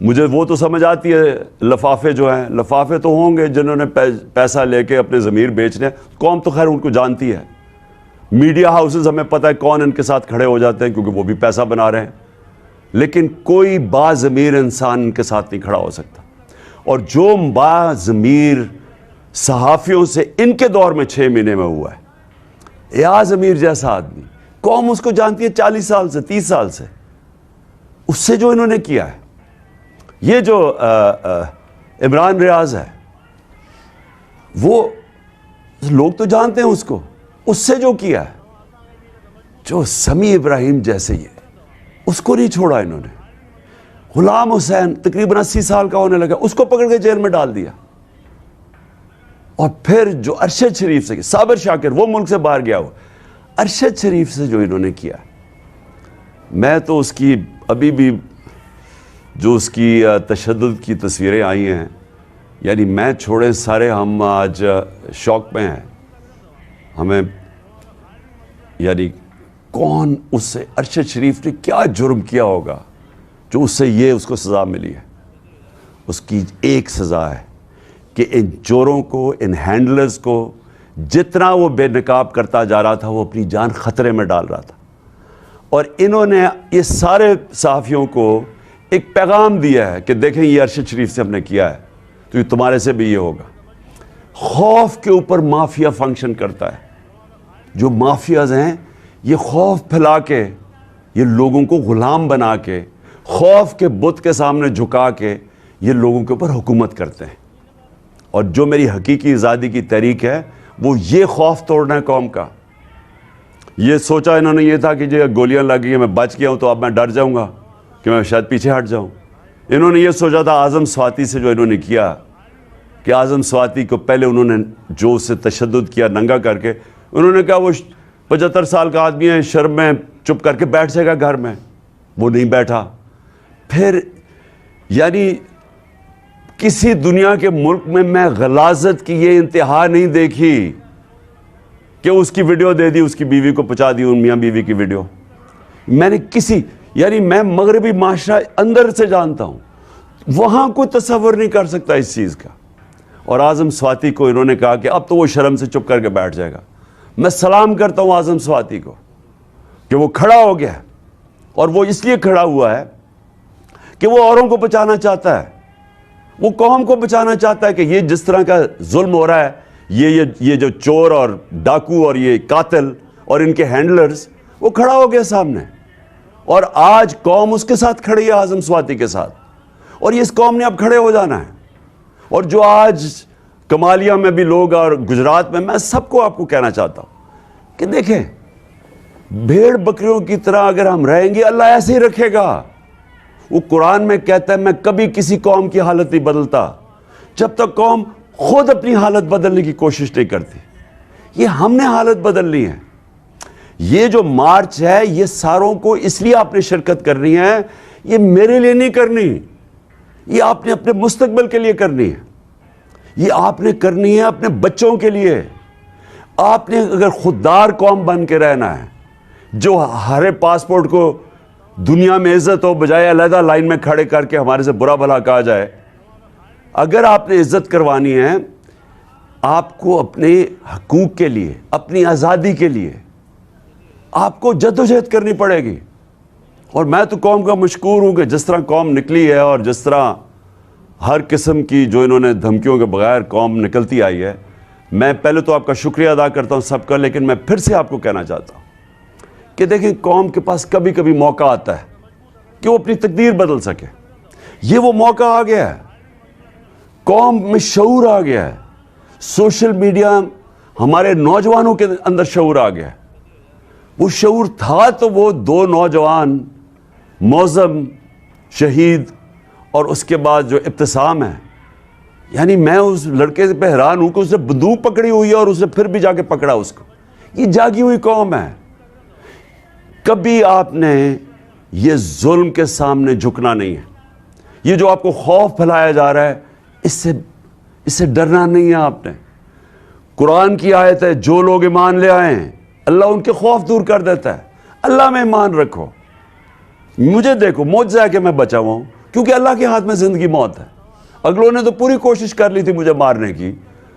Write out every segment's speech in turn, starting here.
مجھے وہ تو سمجھ آتی ہے لفافے جو ہیں، لفافے تو ہوں گے جنہوں نے پیسہ لے کے اپنے ضمیر بیچنے، قوم تو خیر ان کو جانتی ہے، میڈیا ہاؤسز ہمیں پتہ ہے کون ان کے ساتھ کھڑے ہو جاتے ہیں کیونکہ وہ بھی پیسہ بنا رہے ہیں، لیکن کوئی باضمیر انسان ان کے ساتھ نہیں کھڑا ہو سکتا۔ اور جو باضمیر صحافیوں سے ان کے دور میں 6 مہینے میں ہوا ہے، ایاز امیر جیسا آدمی، قوم اس کو جانتی ہے 40 سال سے، 30 سال سے، اس سے جو انہوں نے کیا ہے، یہ جو عمران ریاض ہے وہ لوگ تو جانتے ہیں اس کو، اس سے جو کیا ہے، جو سمیع ابراہیم جیسے ہی ہے اس کو نہیں چھوڑا انہوں نے، غلام حسین تقریباً 80 سال کا ہونے لگا، اس کو پکڑ کے جیل میں ڈال دیا، اور پھر جو ارشد شریف سے، صابر شاکر وہ ملک سے باہر گیا ہوا، ارشد شریف سے جو انہوں نے کیا، میں تو اس کی ابھی بھی جو اس کی تشدد کی تصویریں آئی ہیں، یعنی میں چھوڑیں سارے ہم آج شوق میں ہیں، ہمیں یعنی کون اس سے، ارشد شریف نے کیا جرم کیا ہوگا جو اس سے یہ اس کو سزا ملی ہے؟ اس کی ایک سزا ہے کہ ان چوروں کو، ان ہینڈلرز کو جتنا وہ بے نقاب کرتا جا رہا تھا وہ اپنی جان خطرے میں ڈال رہا تھا، اور انہوں نے یہ سارے صحافیوں کو ایک پیغام دیا ہے کہ دیکھیں یہ ارشد شریف سے ہم نے کیا ہے تو یہ تمہارے سے بھی یہ ہوگا۔ خوف کے اوپر مافیا فنکشن کرتا ہے، جو مافیاز ہیں یہ خوف پھیلا کے، یہ لوگوں کو غلام بنا کے، خوف کے بت کے سامنے جھکا کے یہ لوگوں کے اوپر حکومت کرتے ہیں، اور جو میری حقیقی آزادی کی تحریک ہے وہ یہ خوف توڑنا ہے قوم کا۔ یہ سوچا انہوں نے یہ تھا کہ جو گولیاں لگ گئی ہیں میں بچ گیا ہوں تو اب میں ڈر جاؤں گا کہ میں شاید پیچھے ہٹ جاؤں۔ انہوں نے یہ سوچا تھا اعظم سواتی سے جو انہوں نے کیا کہ اعظم سواتی کو پہلے انہوں نے جو اس سے تشدد کیا ننگا کر کے، انہوں نے کہا وہ 75 سال کا آدمی ہے، شرم میں چپ کر کے بیٹھ جائے گا گھر میں، وہ نہیں بیٹھا۔ پھر یعنی کسی دنیا کے ملک میں غلاظت کی یہ انتہا نہیں دیکھی کہ اس کی ویڈیو دے دی، اس کی بیوی کو پہنچا دی، ان میاں بیوی کی ویڈیو۔ میں نے یعنی میں مغربی معاشرہ اندر سے جانتا ہوں، وہاں کوئی تصور نہیں کر سکتا اس چیز کا، اور اعظم سواتی کو انہوں نے کہا کہ اب تو وہ شرم سے چپ کر کے بیٹھ جائے گا۔ میں سلام کرتا ہوں اعظم سواتی کو کہ وہ کھڑا ہو گیا، اور وہ اس لیے کھڑا ہوا ہے کہ وہ اوروں کو بچانا چاہتا ہے، وہ قوم کو بچانا چاہتا ہے کہ یہ جس طرح کا ظلم ہو رہا ہے، یہ جو چور اور ڈاکو اور یہ قاتل اور ان کے ہینڈلرز، وہ کھڑا ہو گیا سامنے، اور آج قوم اس کے ساتھ کھڑی ہے، اعظم سواتی کے ساتھ، اور یہ اس قوم نے اب کھڑے ہو جانا ہے۔ اور جو آج کمالیہ میں بھی لوگ اور گجرات میں سب کو آپ کو کہنا چاہتا ہوں کہ دیکھیں بھیڑ بکریوں کی طرح اگر ہم رہیں گے اللہ ایسے ہی رکھے گا۔ وہ قرآن میں کہتا ہے میں کبھی کسی قوم کی حالت نہیں بدلتا جب تک قوم خود اپنی حالت بدلنے کی کوشش نہیں کرتی۔ یہ ہم نے حالت بدلنی ہے۔ یہ جو مارچ ہے یہ ساروں کو اس لیے آپ نے شرکت کرنی ہے، یہ میرے لیے نہیں کرنی، یہ آپ نے اپنے مستقبل کے لیے کرنی ہے، یہ آپ نے کرنی ہے اپنے بچوں کے لیے۔ آپ نے اگر خوددار قوم بن کے رہنا ہے جو ہر پاسپورٹ کو دنیا میں عزت ہو بجائے علیحدہ لائن میں کھڑے کر کے ہمارے سے برا بھلا کہا جائے، اگر آپ نے عزت کروانی ہے آپ کو اپنے حقوق کے لیے، اپنی آزادی کے لیے آپ کو جدوجہد کرنی پڑے گی۔ اور میں تو قوم کا مشکور ہوں کہ جس طرح قوم نکلی ہے اور جس طرح ہر قسم کی جو انہوں نے دھمکیوں کے بغیر قوم نکلتی آئی ہے، میں پہلے تو آپ کا شکریہ ادا کرتا ہوں سب کا، لیکن میں پھر سے آپ کو کہنا چاہتا ہوں کہ دیکھیں قوم کے پاس کبھی کبھی موقع آتا ہے کہ وہ اپنی تقدیر بدل سکے۔ یہ وہ موقع آ گیا ہے، قوم میں شعور آ گیا ہے، سوشل میڈیا ہمارے نوجوانوں کے اندر شعور آ گیا ہے۔ وہ شعور تھا تو وہ 2 نوجوان معظم شہید اور اس کے بعد جو ابتسام ہے، یعنی میں اس لڑکے پہ حیران ہوں کہ اس نے بندوق پکڑی ہوئی ہے اور اس نے پھر بھی جا کے پکڑا اس کو۔ یہ جاگی ہوئی قوم ہے۔ کبھی آپ نے یہ ظلم کے سامنے جھکنا نہیں ہے۔ یہ جو آپ کو خوف پھیلایا جا رہا ہے اس سے ڈرنا نہیں ہے آپ نے۔ قرآن کی آیت ہے جو لوگ ایمان لے آئے ہیں اللہ ان کے خوف دور کر دیتا ہے۔ اللہ میں ایمان رکھو، مجھے دیکھو، معجزہ ہے کہ میں بچا ہوا ہوں، کیونکہ اللہ کے ہاتھ میں زندگی موت ہے. اگلوں نے تو پوری کوشش کر لی تھی مجھے مارنے کی,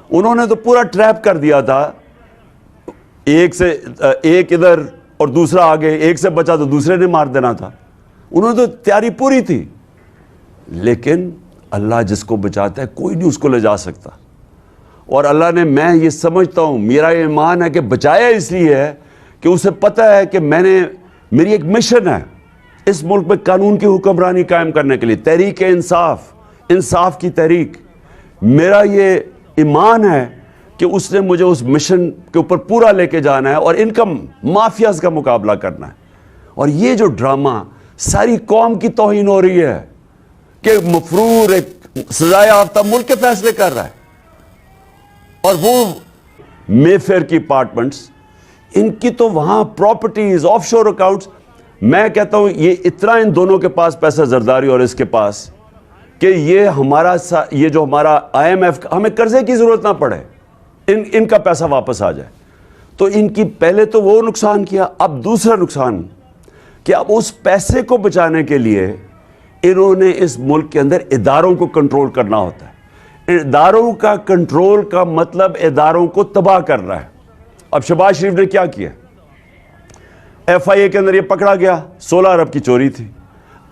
انہوں نے تو پورا ٹریپ کر دیا تھا, ایک ادھر اور دوسرا آگے, ایک سے بچا تو دوسرے نے مار دینا تھا, انہوں نے تو تیاری پوری تھی. لیکن اللہ جس کو بچاتا ہے کوئی نہیں اس کو لے جا سکتا. اور اللہ نے, میں یہ سمجھتا ہوں, میرا ایمان ہے کہ بچایا اس لیے ہے کہ اسے پتہ ہے کہ میری ایک مشن ہے اس ملک میں قانون کی حکمرانی قائم کرنے کے لیے, تحریک انصاف کی تحریک. میرا یہ ایمان ہے کہ اس نے مجھے اس مشن کے اوپر پورا لے کے جانا ہے اور ان کا مافیاز کا مقابلہ کرنا ہے. اور یہ جو ڈرامہ ساری قوم کی توہین ہو رہی ہے کہ مفرور ایک سزائے یافتہ ملک کے فیصلے کر رہا ہے, اور وہ مے فیئر کی اپارٹمنٹس, ان کی تو وہاں پراپرٹیز, آف شور اکاؤنٹس, میں کہتا ہوں یہ اتنا ان دونوں کے پاس پیسہ زرداری اور اس کے پاس کہ یہ جو ہمارا IMF, ہمیں قرضے کی ضرورت نہ پڑے, ان کا پیسہ واپس آ جائے. تو ان کی پہلے تو وہ نقصان کیا, اب دوسرا نقصان کہ اب اس پیسے کو بچانے کے لیے انہوں نے اس ملک کے اندر اداروں کو کنٹرول کرنا ہوتا ہے. اداروں کا کنٹرول کا مطلب اداروں کو تباہ کرنا ہے. اب شہباز شریف نے کیا کیا, FIA کے اندر یہ پکڑا گیا, 16 ارب کی چوری تھی.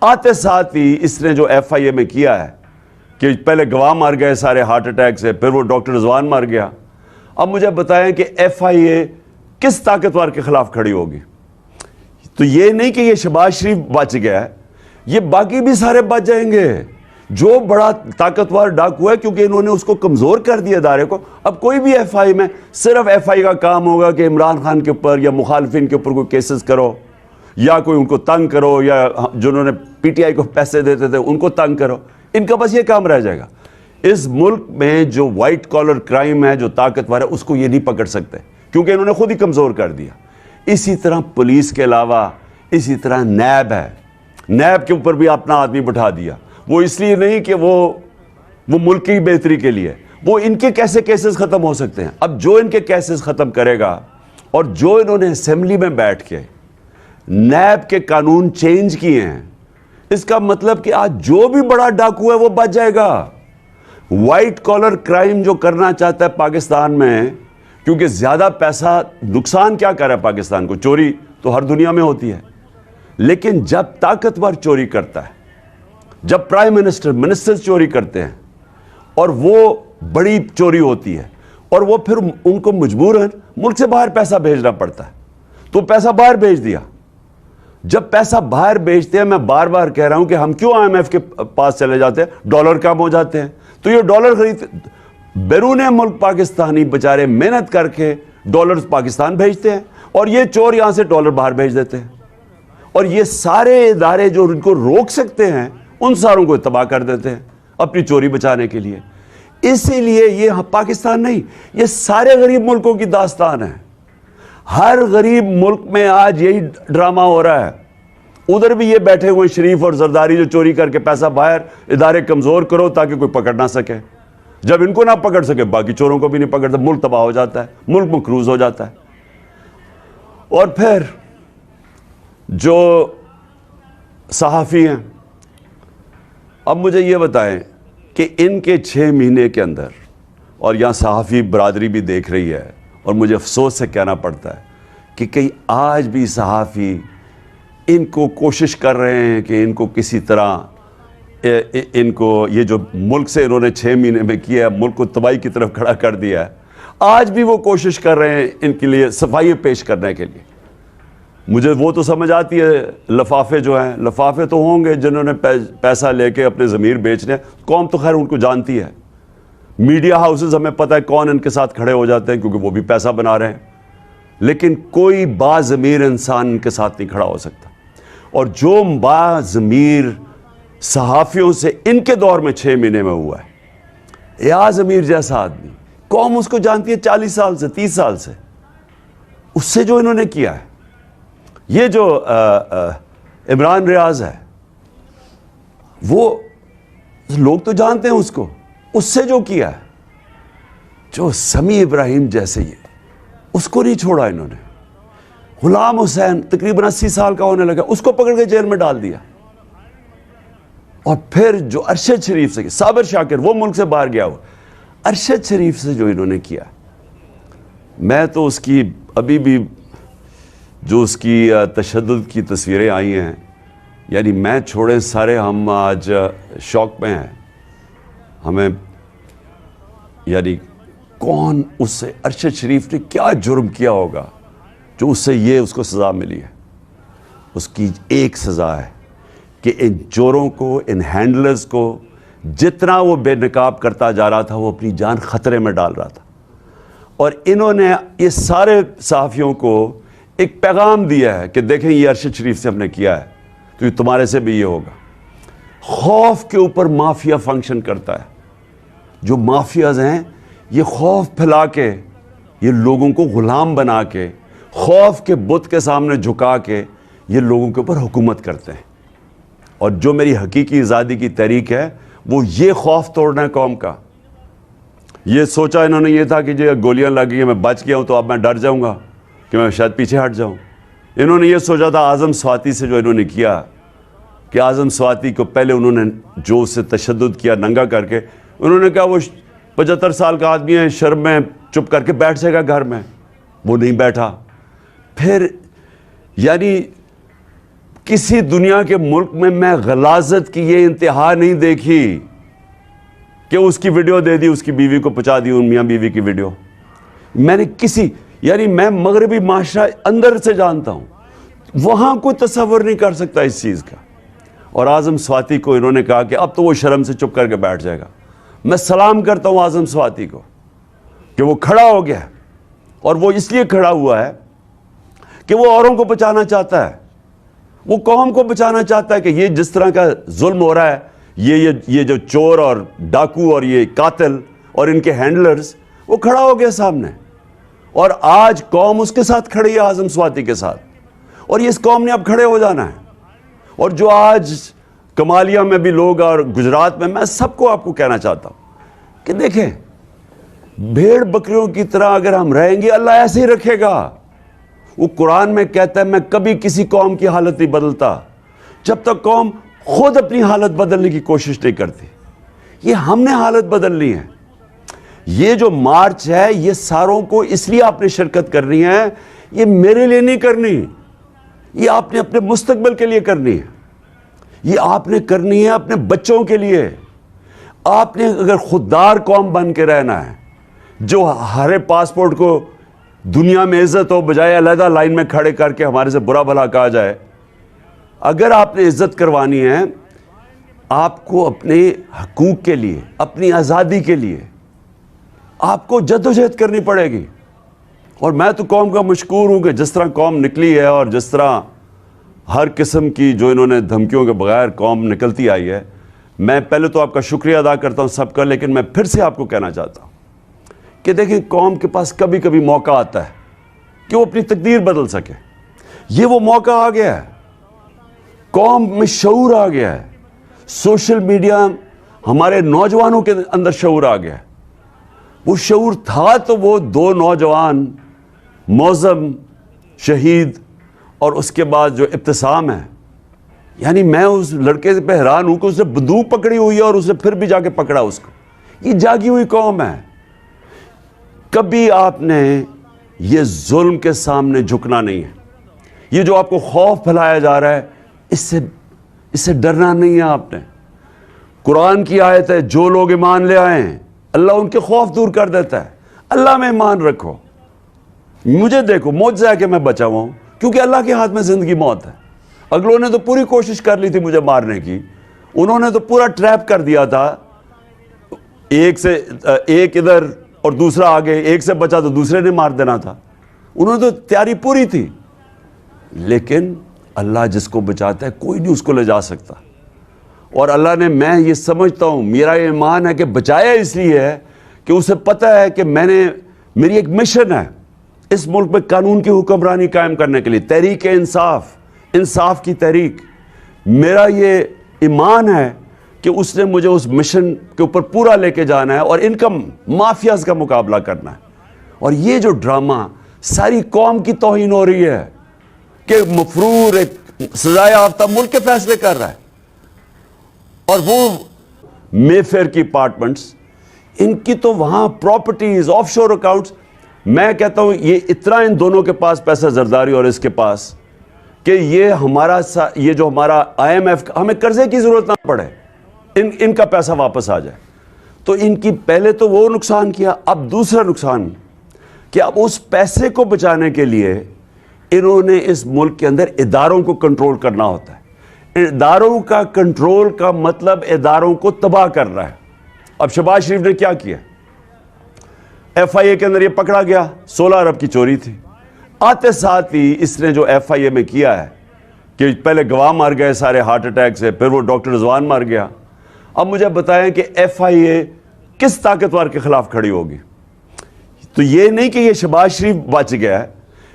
آتے ساتھ ہی اس نے جو FIA میں کیا ہے کہ پہلے گواہ مر گئے سارے ہارٹ اٹیک سے, پھر وہ ڈاکٹر رضوان مر گیا. اب مجھے بتائیں کہ FIA کس طاقتور کے خلاف کھڑی ہوگی؟ تو یہ نہیں کہ یہ شہباز شریف بچ گیا ہے, یہ باقی بھی سارے بچ جائیں گے. جو بڑا طاقتور ڈاکو ہے, کیونکہ انہوں نے اس کو کمزور کر دیا ادارے کو. اب کوئی بھی FIA میں صرف FIA کا کام ہوگا کہ عمران خان کے اوپر یا مخالفین کے اوپر کوئی کیسز کرو, یا کوئی ان کو تنگ کرو, یا جنہوں نے PTI کو پیسے دیتے تھے ان کو تنگ کرو. ان کا بس یہ کام رہ جائے گا. اس ملک میں جو وائٹ کالر کرائم ہے, جو طاقتور ہے, اس کو یہ نہیں پکڑ سکتے کیونکہ انہوں نے خود ہی کمزور کر دیا. اسی طرح پولیس کے علاوہ اسی طرح نیب ہے, نیب کے اوپر بھی اپنا آدمی بٹھا دیا. وہ اس لیے نہیں کہ وہ ملک کی بہتری کے لیے, وہ ان کے کیسے کیسز ختم ہو سکتے ہیں. اب جو ان کے کیسز ختم کرے گا, اور جو انہوں نے اسمبلی میں بیٹھ کے نیب کے قانون چینج کیے ہیں, اس کا مطلب کہ آج جو بھی بڑا ڈاکو ہے وہ بچ جائے گا. وائٹ کالر کرائم جو کرنا چاہتا ہے پاکستان میں, کیونکہ زیادہ پیسہ نقصان کیا کر رہا ہے پاکستان کو, چوری تو ہر دنیا میں ہوتی ہے, لیکن جب طاقتور چوری کرتا ہے, جب پرائم منسٹر چوری کرتے ہیں, اور وہ بڑی چوری ہوتی ہے, اور وہ پھر ان کو مجبوراً ملک سے باہر پیسہ بھیجنا پڑتا ہے, تو پیسہ باہر بھیج دیا. جب پیسہ باہر بھیجتے ہیں, میں بار بار کہہ رہا ہوں کہ ہم کیوں IMF کے پاس چلے جاتے ہیں, ڈالر کم ہو جاتے ہیں. تو یہ ڈالر خرید, بیرون ملک پاکستانی بیچارے محنت کر کے ڈالر پاکستان بھیجتے ہیں, اور یہ چور یہاں سے ڈالر باہر بھیج دیتے ہیں. اور یہ سارے ادارے جو ان کو روک سکتے ہیں, ان ساروں کو تباہ کر دیتے ہیں اپنی چوری بچانے کے لیے. اسی لیے یہ پاکستان نہیں, یہ سارے غریب ملکوں کی داستان ہے. ہر غریب ملک میں آج یہی ڈرامہ ہو رہا ہے. ادھر بھی یہ بیٹھے ہوئے شریف اور زرداری جو چوری کر کے پیسہ باہر, ادارے کمزور کرو تاکہ کوئی پکڑ نہ سکے. جب ان کو نہ پکڑ سکے باقی چوروں کو بھی نہیں پکڑتا, ملک تباہ ہو جاتا ہے, ملک مقروض ہو جاتا ہے. اور پھر جو صحافی ہیں, اب مجھے یہ بتائیں کہ ان کے 6 مہینے کے اندر, اور یہاں صحافی برادری بھی دیکھ رہی ہے, اور مجھے افسوس سے کہنا پڑتا ہے کہ کئی آج بھی صحافی ان کو کوشش کر رہے ہیں کہ ان کو کسی طرح ان کو یہ جو ملک سے انہوں نے 6 مہینے میں کیا ہے, ملک کو تباہی کی طرف کھڑا کر دیا ہے, آج بھی وہ کوشش کر رہے ہیں ان کے لیے صفائی پیش کرنے کے لیے. مجھے وہ تو سمجھ آتی ہے, لفافے جو ہیں, لفافے تو ہوں گے جنہوں نے پیسہ لے کے اپنے ضمیر بیچنے, قوم تو خیر ان کو جانتی ہے. میڈیا ہاؤسز ہمیں پتہ ہے کون ان کے ساتھ کھڑے ہو جاتے ہیں کیونکہ وہ بھی پیسہ بنا رہے ہیں, لیکن کوئی باضمیر انسان ان کے ساتھ نہیں کھڑا ہو سکتا. اور جو باضمیر صحافیوں سے ان کے دور میں 6 مہینے میں ہوا ہے, ایاز امیر جیسا آدمی, قوم اس کو جانتی ہے 40 سال سے 30 سال سے, اس سے جو انہوں نے کیا ہے. یہ جو عمران ریاض ہے, وہ لوگ تو جانتے ہیں اس کو, اس سے جو کیا ہے, جو سمیع ابراہیم جیسے یہ, اس کو نہیں چھوڑا انہوں نے. غلام حسین تقریباً 80 سال کا ہونے لگا, اس کو پکڑ کے جیل میں ڈال دیا. اور پھر جو ارشد شریف سے صابر شاکر وہ ملک سے باہر گیا ہوا, ارشد شریف سے جو انہوں نے کیا, میں تو اس کی ابھی بھی جو اس کی تشدد کی تصویریں آئی ہیں, یعنی میں چھوڑیں سارے ہم آج شوق میں ہیں, ہمیں یعنی کون اس سے ارشد شریف نے کیا جرم کیا ہوگا جو اس سے یہ اس کو سزا ملی ہے. اس کی ایک سزا ہے کہ ان چوروں کو, ان ہینڈلرز کو جتنا وہ بے نقاب کرتا جا رہا تھا وہ اپنی جان خطرے میں ڈال رہا تھا, اور انہوں نے یہ سارے صحافیوں کو ایک پیغام دیا ہے کہ دیکھیں یہ ارشد شریف سے ہم نے کیا ہے تو یہ تمہارے سے بھی یہ ہوگا. خوف کے اوپر مافیا فنکشن کرتا ہے. جو مافیاز ہیں یہ خوف پھیلا کے, یہ لوگوں کو غلام بنا کے, خوف کے بت کے سامنے جھکا کے یہ لوگوں کے اوپر حکومت کرتے ہیں. اور جو میری حقیقی آزادی کی تحریک ہے وہ یہ خوف توڑنا ہے قوم کا. یہ سوچا انہوں نے یہ تھا کہ جو گولیاں لگ گئی ہیں میں بچ گیا ہوں تو اب میں ڈر جاؤں گا کہ میں شاید پیچھے ہٹ جاؤں. انہوں نے یہ سوچا تھا اعظم سواتی سے جو انہوں نے کیا کہ اعظم سواتی کو پہلے انہوں نے جو اس سے تشدد کیا ننگا کر کے, انہوں نے کہا وہ 75 سال کا آدمی ہے, شرم میں چپ کر کے بیٹھ جائے گا گھر میں. وہ نہیں بیٹھا. پھر یعنی کسی دنیا کے ملک میں غلاظت کی یہ انتہا نہیں دیکھی کہ اس کی ویڈیو دے دی, اس کی بیوی کو پہنچا دی, ان میاں بیوی کی ویڈیو. میں نے یعنی میں مغربی معاشرہ اندر سے جانتا ہوں, وہاں کوئی تصور نہیں کر سکتا اس چیز کا. اور اعظم سواتی کو انہوں نے کہا کہ اب تو وہ شرم سے چپ کر کے بیٹھ جائے گا. میں سلام کرتا ہوں اعظم سواتی کو کہ وہ کھڑا ہو گیا, اور وہ اس لیے کھڑا ہوا ہے کہ وہ اوروں کو بچانا چاہتا ہے, وہ قوم کو بچانا چاہتا ہے کہ یہ جس طرح کا ظلم ہو رہا ہے, یہ جو چور اور ڈاکو اور یہ قاتل اور ان کے ہینڈلرز, وہ کھڑا ہو گیا سامنے. اور آج قوم اس کے ساتھ کھڑی ہے, اعظم سواتی کے ساتھ, اور یہ اس قوم نے اب کھڑے ہو جانا ہے. اور جو آج کمالیہ میں بھی لوگ اور گجرات میں سب کو آپ کو کہنا چاہتا ہوں کہ دیکھیں بھیڑ بکریوں کی طرح اگر ہم رہیں گے اللہ ایسے ہی رکھے گا. وہ قرآن میں کہتا ہے میں کبھی کسی قوم کی حالت نہیں بدلتا جب تک قوم خود اپنی حالت بدلنے کی کوشش نہیں کرتی. یہ ہم نے حالت بدلنی ہے. یہ جو مارچ ہے یہ ساروں کو اس لیے آپ نے شرکت کرنی ہے, یہ میرے لیے نہیں کرنی, یہ آپ نے اپنے مستقبل کے لیے کرنی ہے, یہ آپ نے کرنی ہے اپنے بچوں کے لیے. آپ نے اگر خوددار قوم بن کے رہنا ہے جو ہر پاسپورٹ کو دنیا میں عزت ہو بجائے علیحدہ لائن میں کھڑے کر کے ہمارے سے برا بھلا کہا جائے, اگر آپ نے عزت کروانی ہے آپ کو اپنے حقوق کے لیے, اپنی آزادی کے لیے آپ کو جدوجہد کرنی پڑے گی. اور میں تو قوم کا مشکور ہوں کہ جس طرح قوم نکلی ہے اور جس طرح ہر قسم کی جو انہوں نے دھمکیوں کے بغیر قوم نکلتی آئی ہے, میں پہلے تو آپ کا شکریہ ادا کرتا ہوں سب کا, لیکن میں پھر سے آپ کو کہنا چاہتا ہوں کہ دیکھیں قوم کے پاس کبھی کبھی موقع آتا ہے کہ وہ اپنی تقدیر بدل سکے. یہ وہ موقع آ گیا ہے, قوم میں شعور آ گیا ہے, سوشل میڈیا ہمارے نوجوانوں کے اندر شعور آ گیا ہے. وہ شعور تھا تو وہ 2 نوجوان معظم شہید اور اس کے بعد جو ابتسام ہے, یعنی میں اس لڑکے پہ حیران ہوں کہ اس نے بندوق پکڑی ہوئی ہے اور اس نے پھر بھی جا کے پکڑا اس کو. یہ جاگی ہوئی قوم ہے. کبھی آپ نے یہ ظلم کے سامنے جھکنا نہیں ہے. یہ جو آپ کو خوف پھیلایا جا رہا ہے اس سے ڈرنا نہیں ہے آپ نے. قرآن کی آیت ہے جو لوگ ایمان لے آئے ہیں اللہ ان کے خوف دور کر دیتا ہے. اللہ میں ایمان رکھو. مجھے دیکھو معجزہ ہے کہ میں بچا ہوا ہوں کیونکہ اللہ کے ہاتھ میں زندگی موت ہے. اگلوں نے تو پوری کوشش کر لی تھی مجھے مارنے کی, انہوں نے تو پورا ٹریپ کر دیا تھا, ایک ادھر اور دوسرا آگے, ایک سے بچا تو دوسرے نے مار دینا تھا. انہوں نے تو تیاری پوری تھی, لیکن اللہ جس کو بچاتا ہے کوئی نہیں اس کو لے جا سکتا. اور اللہ نے, میں یہ سمجھتا ہوں, میرا ایمان ہے کہ بچایا اس لیے ہے کہ اسے پتہ ہے کہ میری ایک مشن ہے اس ملک میں قانون کی حکمرانی قائم کرنے کے لیے, تحریک انصاف کی تحریک. میرا یہ ایمان ہے کہ اس نے مجھے اس مشن کے اوپر پورا لے کے جانا ہے اور ان کا مافیاز کا مقابلہ کرنا ہے. اور یہ جو ڈرامہ ساری قوم کی توہین ہو رہی ہے کہ مفرور ایک سزائے یافتہ ملک کے فیصلے کر رہا ہے, اور وہ مے فیئر کی اپارٹمنٹس، ان کی تو وہاں پراپرٹیز، آف شور اکاؤنٹس، میں کہتا ہوں یہ اتنا ان دونوں کے پاس پیسہ، زرداری اور اس کے پاس، کہ یہ جو ہمارا آئی ایم ایف، ہمیں قرضے کی ضرورت نہ پڑے، ان کا پیسہ واپس آ جائے. تو ان کی پہلے تو وہ نقصان کیا، اب دوسرا نقصان کہ اب اس پیسے کو بچانے کے لیے انہوں نے اس ملک کے اندر اداروں کو کنٹرول کرنا ہوتا ہے. اداروں کا کنٹرول کا مطلب اداروں کو تباہ کر رہا ہے. اب شہباز شریف نے کیا کیا؟ ایف آئی اے کے اندر یہ پکڑا گیا، 16 ارب کی چوری تھی. آتے ساتھ ہی اس نے جو ایف آئی اے میں کیا ہے کہ پہلے گواہ مار گئے سارے ہارٹ اٹیک سے، پھر وہ ڈاکٹر رضوان مار گیا. اب مجھے بتائیں کہ ایف آئی اے کس طاقتور کے خلاف کھڑی ہوگی؟ تو یہ نہیں کہ یہ شہباز شریف بچ گیا ہے،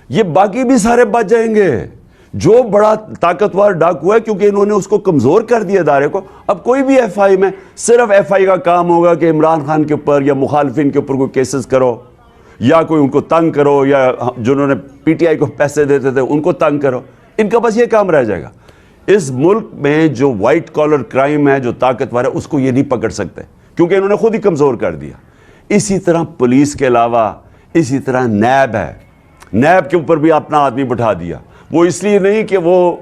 یہ باقی بھی سارے بچ جائیں گے. جو بڑا طاقتور ڈاکو ہے، کیونکہ انہوں نے اس کو کمزور کر دیا ادارے کو. اب کوئی بھی ایف آئی میں صرف ایف آئی کا کام ہوگا کہ عمران خان کے اوپر یا مخالفین کے اوپر کوئی کیسز کرو، یا کوئی ان کو تنگ کرو، یا جنہوں نے پی ٹی آئی کو پیسے دیتے تھے ان کو تنگ کرو. ان کا بس یہ کام رہ جائے گا. اس ملک میں جو وائٹ کالر کرائم ہے، جو طاقتور ہے، اس کو یہ نہیں پکڑ سکتے کیونکہ انہوں نے خود ہی کمزور کر دیا. اسی طرح پولیس کے علاوہ اسی طرح نیب ہے. نیب کے اوپر بھی اپنا آدمی بٹھا دیا. وہ اس لیے نہیں کہ وہ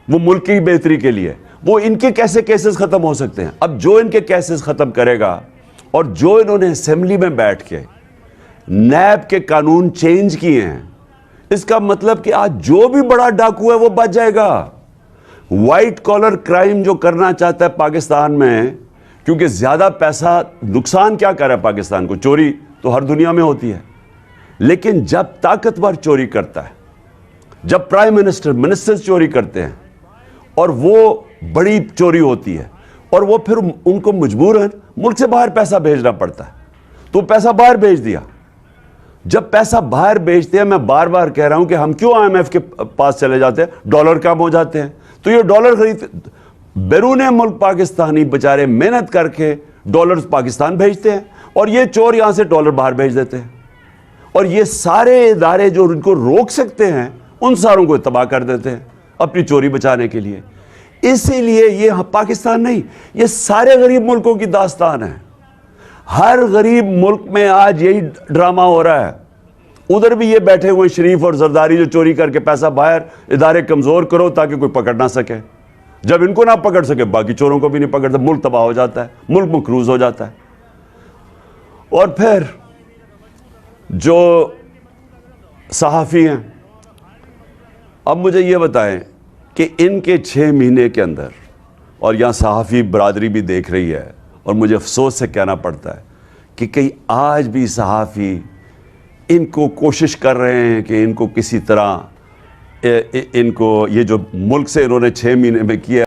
ملک کی بہتری کے لیے، وہ ان کے کیسے کیسز ختم ہو سکتے ہیں. اب جو ان کے کیسز ختم کرے گا، اور جو انہوں نے اسمبلی میں بیٹھ کے نیب کے قانون چینج کیے ہیں، اس کا مطلب کہ آج جو بھی بڑا ڈاکو ہے وہ بچ جائے گا. وائٹ کالر کرائم جو کرنا چاہتا ہے پاکستان میں، کیونکہ زیادہ پیسہ نقصان کیا کر رہا ہے پاکستان کو؟ چوری تو ہر دنیا میں ہوتی ہے، لیکن جب طاقتور چوری کرتا ہے، جب پرائم منسٹر چوری کرتے ہیں، اور وہ بڑی چوری ہوتی ہے، اور وہ پھر ان کو مجبوراً ملک سے باہر پیسہ بھیجنا پڑتا ہے، تو پیسہ باہر بھیج دیا. جب پیسہ باہر بھیجتے ہیں، میں بار بار کہہ رہا ہوں کہ ہم کیوں آئی ایم ایف کے پاس چلے جاتے ہیں؟ ڈالر کم ہو جاتے ہیں. تو یہ ڈالر خرید، بیرون ملک پاکستانی بچارے محنت کر کے ڈالر پاکستان بھیجتے ہیں، اور یہ چور یہاں سے ڈالر باہر بھیج دیتے ہیں. اور یہ سارے ادارے جو ان کو روک سکتے ہیں، ان ساروں کو تباہ کر دیتے ہیں اپنی چوری بچانے کے لیے. اسی لیے یہ پاکستان نہیں، یہ سارے غریب ملکوں کی داستان ہے. ہر غریب ملک میں آج یہی ڈرامہ ہو رہا ہے. ادھر بھی یہ بیٹھے ہوئے شریف اور زرداری جو چوری کر کے پیسہ باہر، ادارے کمزور کرو تاکہ کوئی پکڑ نہ سکے. جب ان کو نہ پکڑ سکے، باقی چوروں کو بھی نہیں پکڑتا، ملک تباہ ہو جاتا ہے، ملک مقروض ہو جاتا ہے. اور پھر جو صحافی ہیں، اب مجھے یہ بتائیں کہ ان کے 6 مہینے کے اندر، اور یہاں صحافی برادری بھی دیکھ رہی ہے، اور مجھے افسوس سے کہنا پڑتا ہے کہ کئی آج بھی صحافی ان کو کوشش کر رہے ہیں کہ ان کو کسی طرح ان کو یہ جو ملک سے انہوں نے 6 مہینے میں کیا